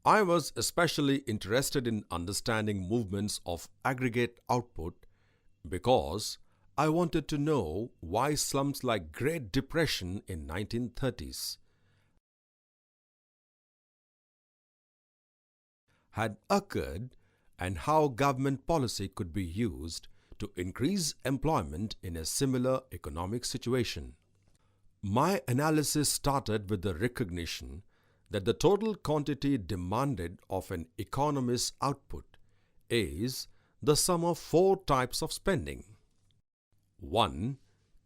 I was especially interested in understanding movements of aggregate output because I wanted to know why slumps like Great Depression in 1930s had occurred and how government policy could be used to increase employment in a similar economic situation. My analysis started with the recognition that the total quantity demanded of an economist's output is the sum of four types of spending. 1.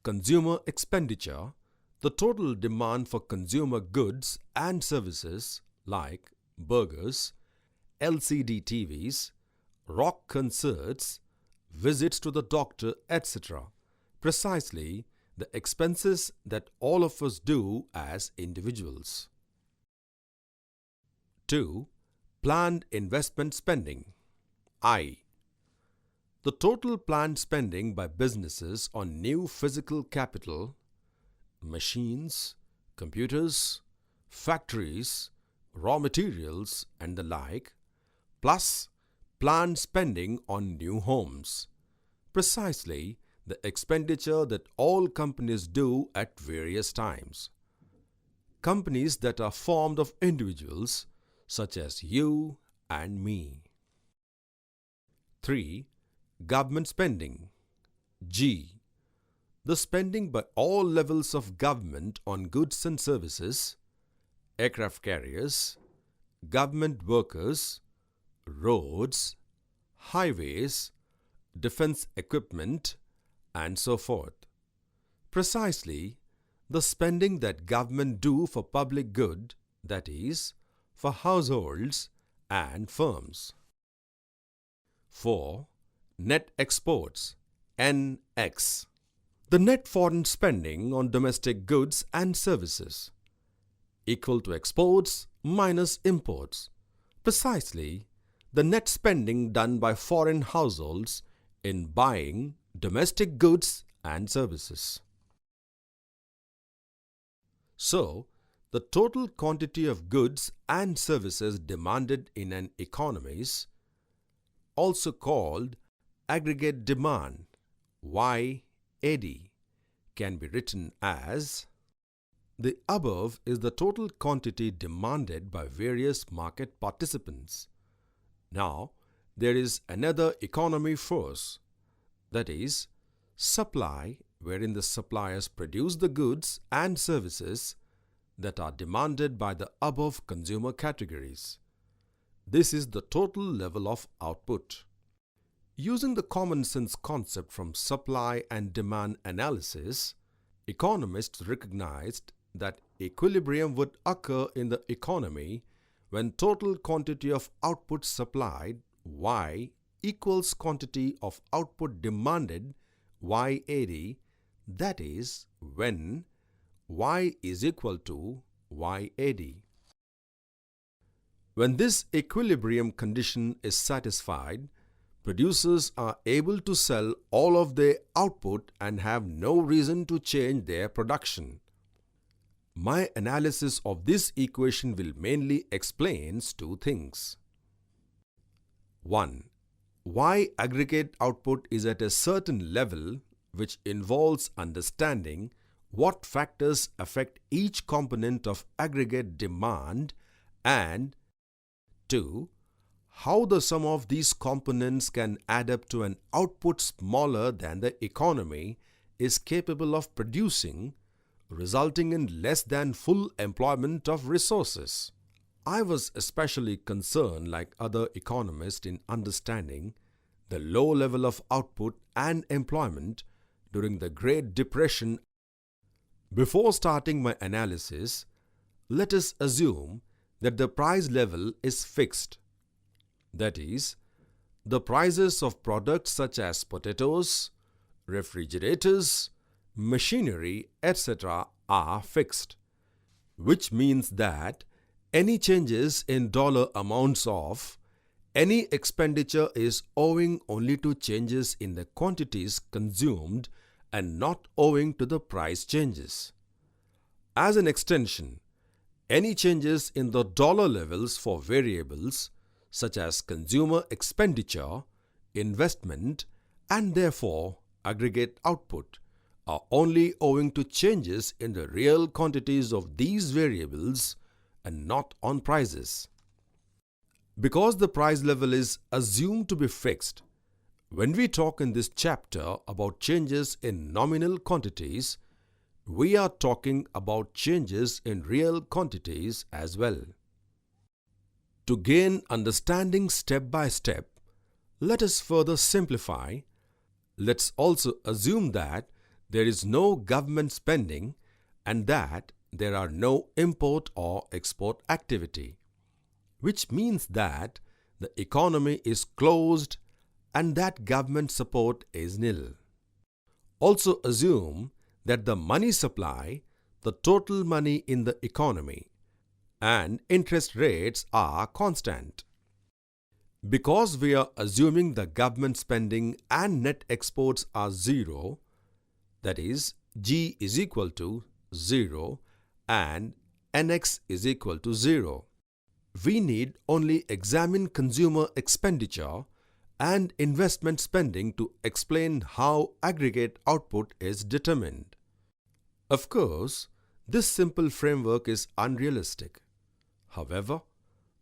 Consumer expenditure, the total demand for consumer goods and services like burgers, LCD TVs, rock concerts, visits to the doctor, etc. Precisely the expenses that all of us do as individuals. 2. Planned investment spending. I. The total planned spending by businesses on new physical capital, machines, computers, factories, raw materials and the like, plus planned spending on new homes. Precisely the expenditure that all companies do at various times. Companies that are formed of individuals such as you and me. 3. Government spending. G. The spending by all levels of government on goods and services, aircraft carriers, government workers, roads, highways, defense equipment, and so forth. Precisely the spending that government do for public good, that is, for households and firms. 4. Net exports, NX. The net foreign spending on domestic goods and services, equal to exports minus imports. Precisely the net spending done by foreign households in buying domestic goods and services. So, the total quantity of goods and services demanded in an economy is also called aggregate demand, YAD, can be written as: the above is the total quantity demanded by various market participants. Now, there is another economy force, that is, supply, wherein the suppliers produce the goods and services that are demanded by the above consumer categories. This is the total level of output. Using the common sense concept from supply and demand analysis, economists recognized that equilibrium would occur in the economy when total quantity of output supplied, Y, equals quantity of output demanded, YAD, that is, when Y is equal to YAD. When this equilibrium condition is satisfied, producers are able to sell all of their output and have no reason to change their production. My analysis of this equation will mainly explains two things. 1. Why aggregate output is at a certain level, which involves understanding what factors affect each component of aggregate demand, and 2. How the sum of these components can add up to an output smaller than the economy is capable of producing, resulting in less than full employment of resources. I was especially concerned, like other economists, in understanding the low level of output and employment during the Great Depression. Before starting my analysis, let us assume that the price level is fixed. That is, the prices of products such as potatoes, refrigerators, machinery, etc. are fixed, which means that any changes in dollar amounts of any expenditure is owing only to changes in the quantities consumed and not owing to the price changes. As an extension, Any changes in the dollar levels for variables such as consumer expenditure, investment, and therefore aggregate output are only owing to changes in the real quantities of these variables and not on prices. Because the price level is assumed to be fixed, when we talk in this chapter about changes in nominal quantities, we are talking about changes in real quantities as well. To gain understanding step by step, let us further simplify. Let's also assume that there is no government spending and that there are no import or export activity, which means that the economy is closed and that government support is nil. Also assume that the money supply, the total money in the economy, and interest rates are constant. Because we are assuming the government spending and net exports are zero, that is, G is equal to 0 and NX is equal to 0. We need only examine consumer expenditure and investment spending to explain how aggregate output is determined. Of course, this simple framework is unrealistic. However,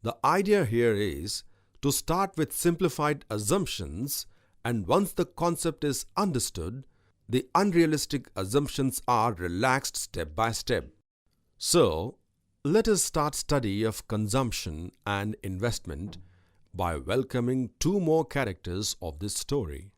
the idea here is to start with simplified assumptions, and once the concept is understood, the unrealistic assumptions are relaxed step by step. So, let us start study of consumption and investment by welcoming two more characters of this story.